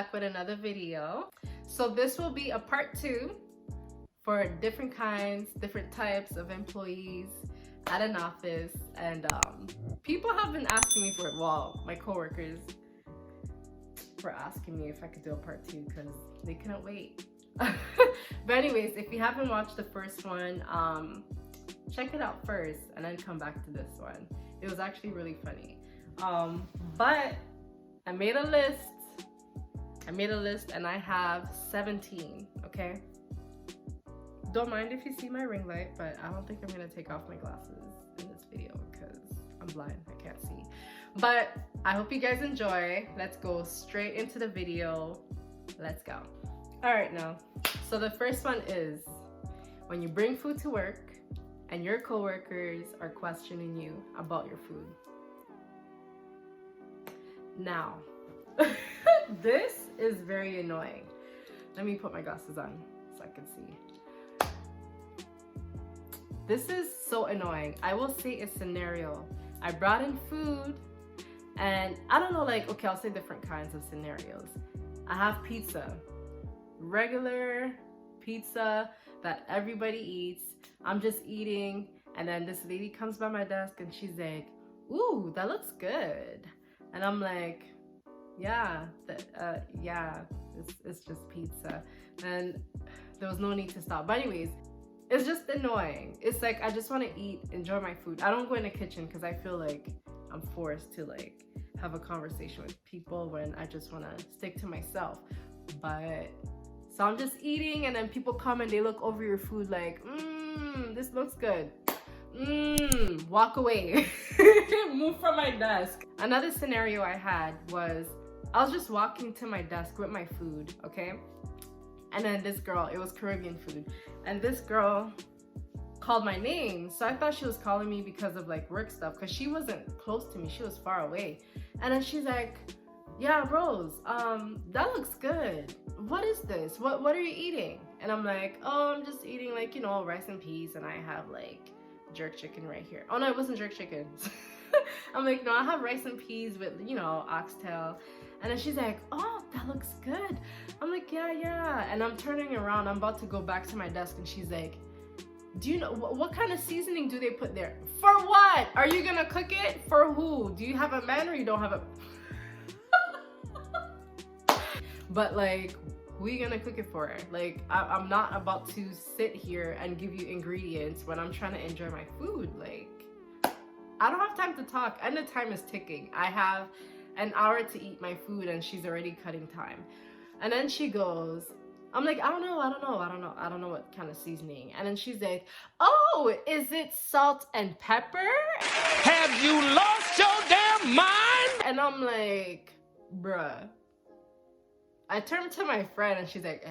back with another video. So this will be a part 2 for different types of employees at an office, and people have been asking me for it. Well, my coworkers were asking me if I could do a part 2 because they couldn't wait. But anyways, if you haven't watched the first one, check it out first and then come back to this one. It was actually really funny. But I made a list and I have 17, okay? Don't mind if you see my ring light, but I don't think I'm gonna take off my glasses in this video because I'm blind, I can't see. But I hope you guys enjoy. Let's go straight into the video. Let's go. All right, now, so the first one is when you bring food to work and your coworkers are questioning you about your food. Now, this is very annoying. Let me put my glasses on so I can see. This is so annoying. I will say a scenario. I brought in food and I don't know, like, okay, I'll say different kinds of scenarios. I have pizza, regular pizza that everybody eats. I'm just eating, and then this lady comes by my desk and she's like, "Ooh, that looks good." And I'm like, yeah, it's just pizza. And there was no need to stop. But anyways, it's just annoying. It's like, I just want to eat, enjoy my food. I don't go in the kitchen because I feel like I'm forced to like have a conversation with people when I just want to stick to myself. But so I'm just eating, and then people come and they look over your food like, this looks good. Walk away. Move from my desk. Another scenario I had was I was just walking to my desk with my food, okay? And then this girl, it was Caribbean food, and this girl called my name. So I thought she was calling me because of like work stuff, because she wasn't close to me, she was far away. And then she's like, "Yeah, Rose, that looks good. What is this? What are you eating?" And I'm like, "Oh, I'm just eating, like, you know, rice and peas, and I have like jerk chicken right here." Oh no, it wasn't jerk chicken. I'm like, "No, I have rice and peas with, you know, oxtail." And then she's like, "Oh, that looks good." I'm like, yeah. And I'm turning around, I'm about to go back to my desk, and she's like, "Do you know what kind of seasoning do they put there? For what? Are you gonna cook it? For who? Do you have a man or you don't have a..." But like, who are you gonna cook it for? Like, I'm not about to sit here and give you ingredients when I'm trying to enjoy my food. Like, I don't have time to talk, and the time is ticking. I have an hour to eat my food and she's already cutting time. And then she goes, I'm like, I don't know what kind of seasoning. And then she's like, "Oh, is it salt and pepper? Have you lost your damn mind?" And I'm like, bruh. I turned to my friend and she's like,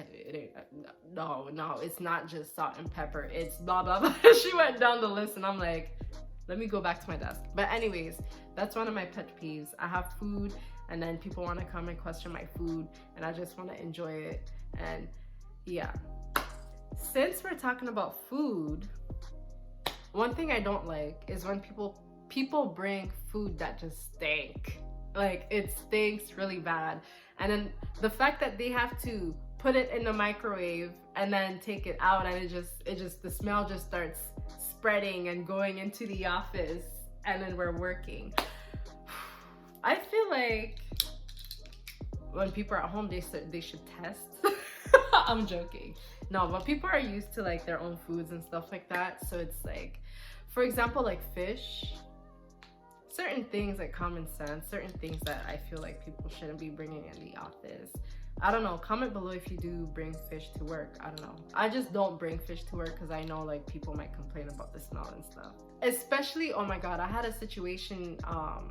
no, it's not just salt and pepper. It's blah, blah, blah. She went down the list and I'm like, let me go back to my desk. But anyways, that's one of my pet peeves. I have food and then people want to come and question my food and I just want to enjoy it. And yeah, since we're talking about food, one thing I don't like is when people bring food that just stink. Like, it stinks really bad. And then the fact that they have to put it in the microwave and then take it out, and the smell just starts spreading and going into the office, and then we're working. I feel like when people are at home, they should test. I'm joking. No, but people are used to like their own foods and stuff like that. So it's like, for example, like fish, certain things like common sense, certain things that I feel like people shouldn't be bringing in the office. I don't know, comment below if you do bring fish to work. I don't know. I just don't bring fish to work because I know like people might complain about the smell and stuff. Especially, oh my God, I had a situation, I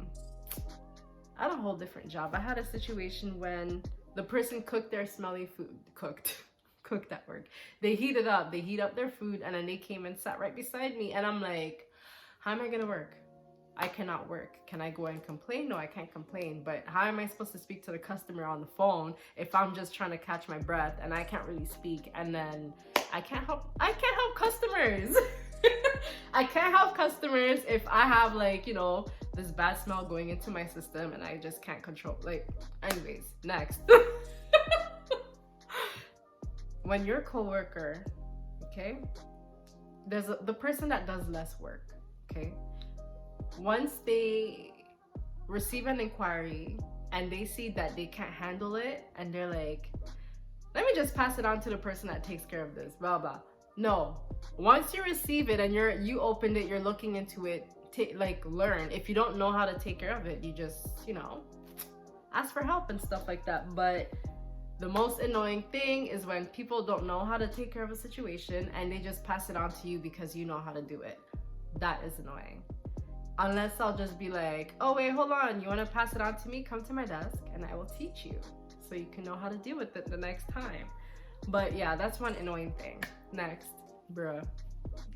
had a whole different job. I had a situation when the person cooked their smelly food, cooked at work. They heat up their food, and then they came and sat right beside me, and I'm like, how am I gonna work? I cannot work. Can I go and complain? No, I can't complain. But how am I supposed to speak to the customer on the phone if I'm just trying to catch my breath and I can't really speak, and then I can't help customers. I can't help customers if I have like, you know, this bad smell going into my system and I just can't control. Like, anyways, next. when your coworker, okay, the person that does less work, okay, once they receive an inquiry and they see that they can't handle it and they're like, let me just pass it on to the person that takes care of this, blah blah. No, once you receive it and you opened it, you're looking into it, like learn. If you don't know how to take care of it, you just, ask for help and stuff like that. But the most annoying thing is when people don't know how to take care of a situation and they just pass it on to you because you know how to do it. That is annoying. Unless I'll just be like, oh wait, hold on, you want to pass it on to me? Come to my desk and I will teach you so you can know how to deal with it the next time. But yeah, that's one annoying thing. Next, bruh.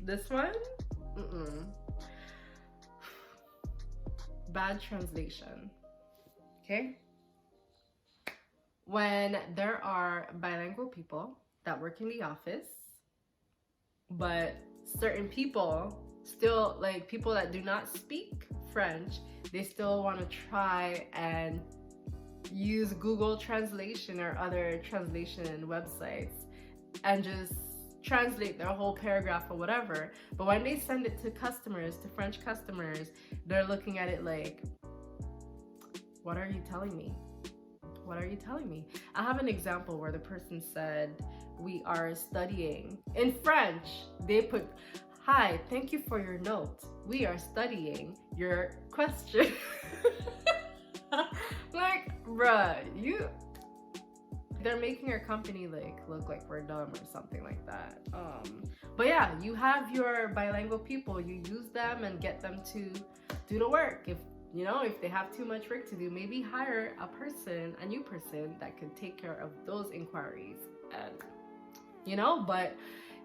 This one, bad translation. Okay? When there are bilingual people that work in the office, but certain people still, like people that do not speak French, they still want to try and use Google Translation or other translation websites and just translate their whole paragraph or whatever. But when they send it to customers, to French customers, they're looking at it like, what are you telling me? What are you telling me? I have an example where the person said, we are studying. In French, they put, hi, thank you for your note. We are studying your question. Like, bruh, they're making your company like look like we're dumb or something like that. But yeah, you have your bilingual people, you use them and get them to do the work. If they have too much work to do, maybe hire a new person that can take care of those inquiries. And but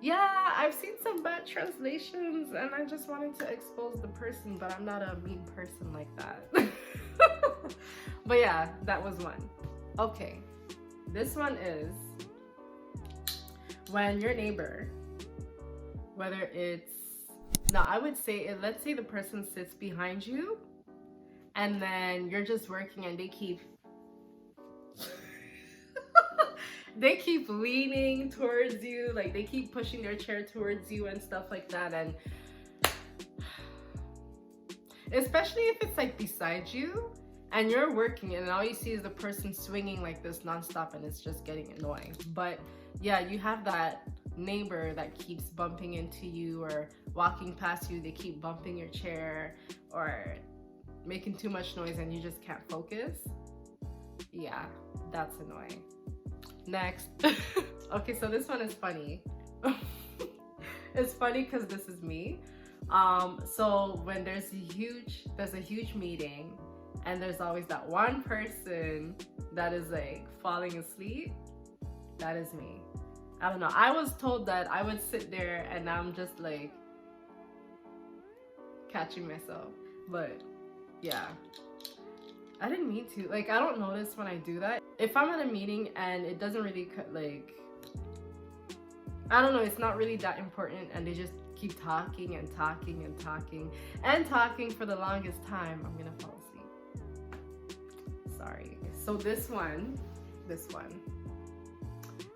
yeah, I've seen some bad translations and I just wanted to expose the person, but I'm not a mean person like that. But yeah, that was one. Okay, this one is when your neighbor, whether it's, now I would say, let's say the person sits behind you and then you're just working and they keep leaning towards you, like they keep pushing their chair towards you and stuff like that. And especially if it's like beside you and you're working and all you see is the person swinging like this nonstop, and it's just getting annoying. But yeah, you have that neighbor that keeps bumping into you or walking past you, they keep bumping your chair or making too much noise and you just can't focus. Yeah, that's annoying. Next. Okay, so this one is funny. It's funny because this is me. So when there's a huge meeting and there's always that one person that is like falling asleep, that is me. I don't know, I was told that I would sit there and I'm just like catching myself, but yeah, I didn't mean to. Like, I don't notice when I do that. If I'm at a meeting and it doesn't really like, I don't know, it's not really that important and they just keep talking and talking and talking and talking for the longest time, I'm gonna fall asleep. Sorry. So this one,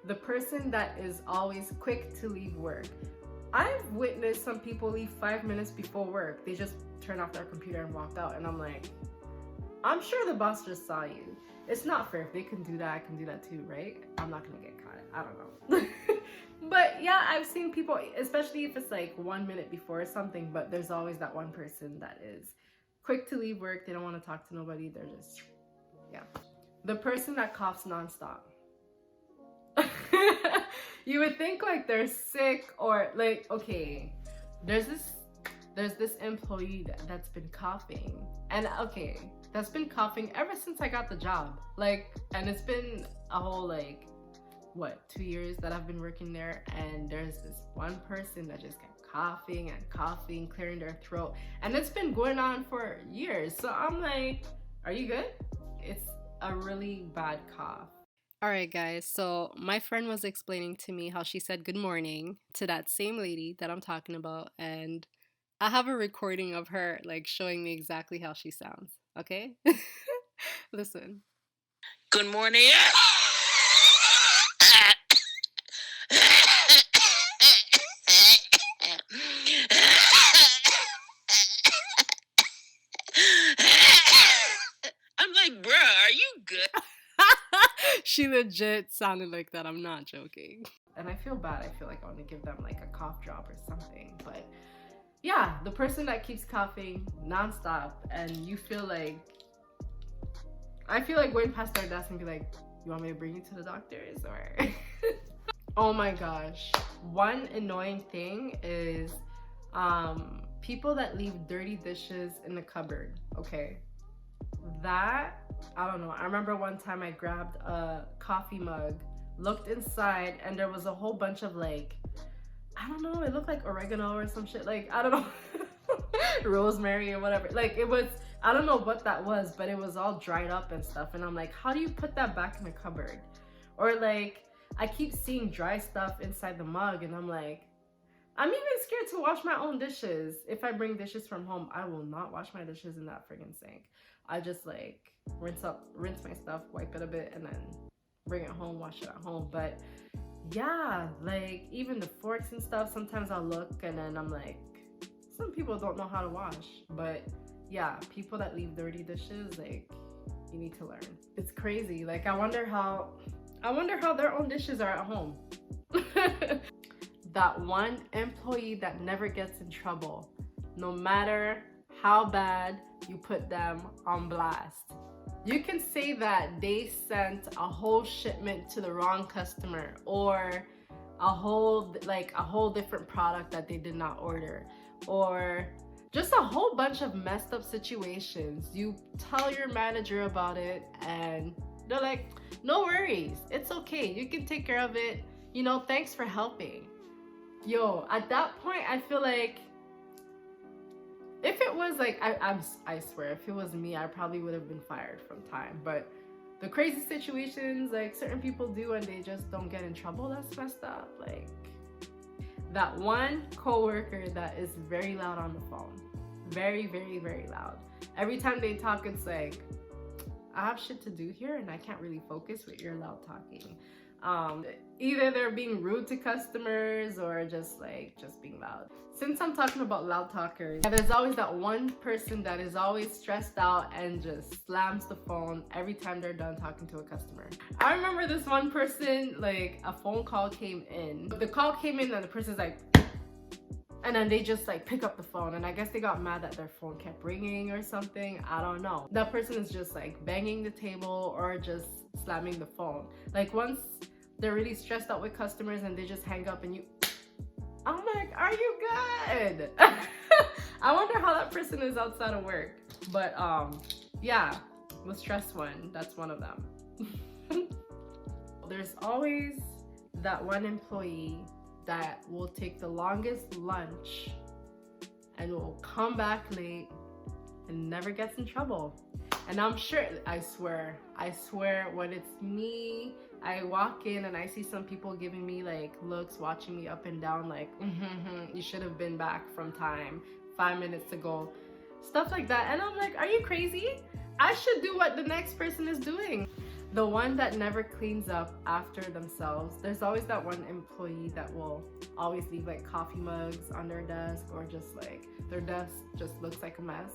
the person that is always quick to leave work. I've witnessed some people leave 5 minutes before work. They just turn off their computer and walk out, and I'm like, I'm sure the boss just saw you. It's not fair. If they can do that, I can do that too, right? I'm not gonna get caught. I don't know. But yeah, I've seen people, especially if it's like 1 minute before something, but there's always that one person that is quick to leave work. They don't want to talk to nobody. They're just, yeah. The person that coughs nonstop. You would think like they're sick or like, okay, there's this employee that's been coughing, and okay, that's been coughing ever since I got the job, like, and it's been a whole like, what, 2 years that I've been working there, and there's this one person that just kept coughing and coughing, clearing their throat, and it's been going on for years. So I'm like, are you good? It's a really bad cough. All right, guys, so my friend was explaining to me how she said good morning to that same lady that I'm talking about, and I have a recording of her like showing me exactly how she sounds, okay? Listen. Good morning. She legit sounded like that. I'm not joking. And I feel bad. I feel like I want to give them like a cough drop or something. But yeah, the person that keeps coughing nonstop and you feel like, I feel like going past their desk and be like, you want me to bring you to the doctors or? Oh my gosh. One annoying thing is people that leave dirty dishes in the cupboard, okay? That, I don't know. I remember one time I grabbed a coffee mug, looked inside, and there was a whole bunch of like, I don't know, it looked like oregano or some shit. Like, I don't know, rosemary or whatever. Like, it was, I don't know what that was, but it was all dried up and stuff. And I'm like, how do you put that back in the cupboard? Or like, I keep seeing dry stuff inside the mug, and I'm like, I'm even scared to wash my own dishes. If I bring dishes from home, I will not wash my dishes in that friggin' sink. I just like rinse my stuff, wipe it a bit, and then bring it home, wash it at home. But yeah, like even the forks and stuff, sometimes I'll look and then I'm like, some people don't know how to wash. But yeah, people that leave dirty dishes, like, you need to learn. It's crazy. Like, I wonder how their own dishes are at home. That one employee that never gets in trouble, no matter how bad you put them on blast. You can say that they sent a whole shipment to the wrong customer, or a whole different product that they did not order, or just a whole bunch of messed up situations. You tell your manager about it and they're like, no worries, it's okay, you can take care of it, you know, thanks for helping. Yo, at that point, I feel like if it was like, I swear, if it was me, I probably would have been fired from time. But the crazy situations like certain people do and they just don't get in trouble, that's messed up. Like that one coworker that is very loud on the phone. Very, very, very loud. Every time they talk, it's like, I have shit to do here and I can't really focus with your loud talking. Either they're being rude to customers or just being loud. Since I'm talking about loud talkers, there's always that one person that is always stressed out and just slams the phone every time they're done talking to a customer. I remember this one person, like a phone call came in. The call came in and the person's like, and then they just like pick up the phone, and I guess they got mad that their phone kept ringing or something. I don't know. That person is just like banging the table or just slamming the phone. Like once they're really stressed out with customers and they just hang up and I'm like, are you good? I wonder how that person is outside of work. But yeah, the stress one, that's one of them. There's always that one employee that will take the longest lunch and will come back late and never gets in trouble. And I'm sure, I swear when it's me, I walk in and I see some people giving me like looks, watching me up and down like, you should have been back from time 5 minutes ago. Stuff like that. And I'm like, are you crazy? I should do what the next person is doing. The one that never cleans up after themselves. There's always that one employee that will always leave like coffee mugs on their desk, or just like their desk just looks like a mess.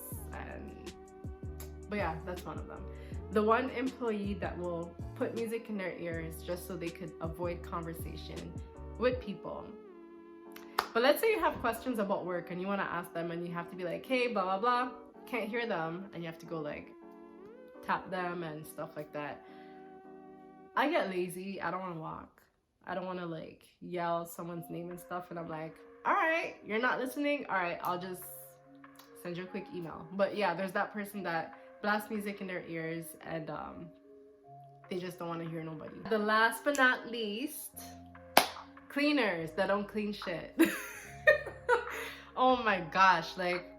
But yeah, that's one of them. The one employee that will put music in their ears just so they could avoid conversation with people. But let's say you have questions about work and you want to ask them and you have to be like, hey, blah, blah, blah. Can't hear them. And you have to go like tap them and stuff like that. I get lazy. I don't want to walk. I don't want to like yell someone's name and stuff. And I'm like, all right, you're not listening. All right, I'll just send you a quick email. But yeah, there's that person that blast music in their ears and they just don't want to hear nobody. The last but not least, cleaners that don't clean shit. Oh my gosh, like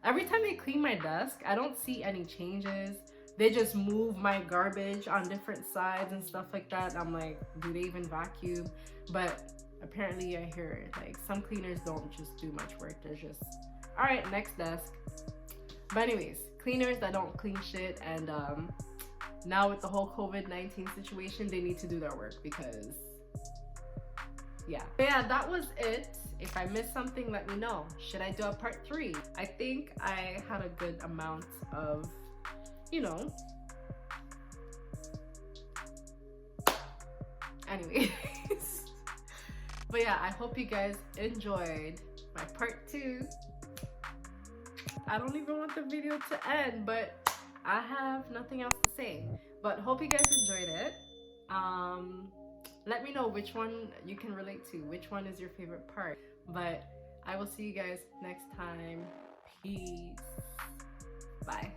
every time they clean my desk, I don't see any changes. They just move my garbage on different sides and stuff like that. I'm like, do they even vacuum? But apparently I hear it, like some cleaners don't just do much work. They're just, all right, next desk. But anyways, cleaners that don't clean shit, and now with the whole COVID-19 situation, they need to do their work because yeah. But yeah, that was it. If I missed something, let me know. Should I do a part 3? I think I had a good amount of, you know, Anyways. But yeah, I hope you guys enjoyed my part 2. I don't even want the video to end, but I have nothing else to say. But hope you guys enjoyed it. Let me know which one you can relate to. Which one is your favorite part? But I will see you guys next time. Peace. Bye.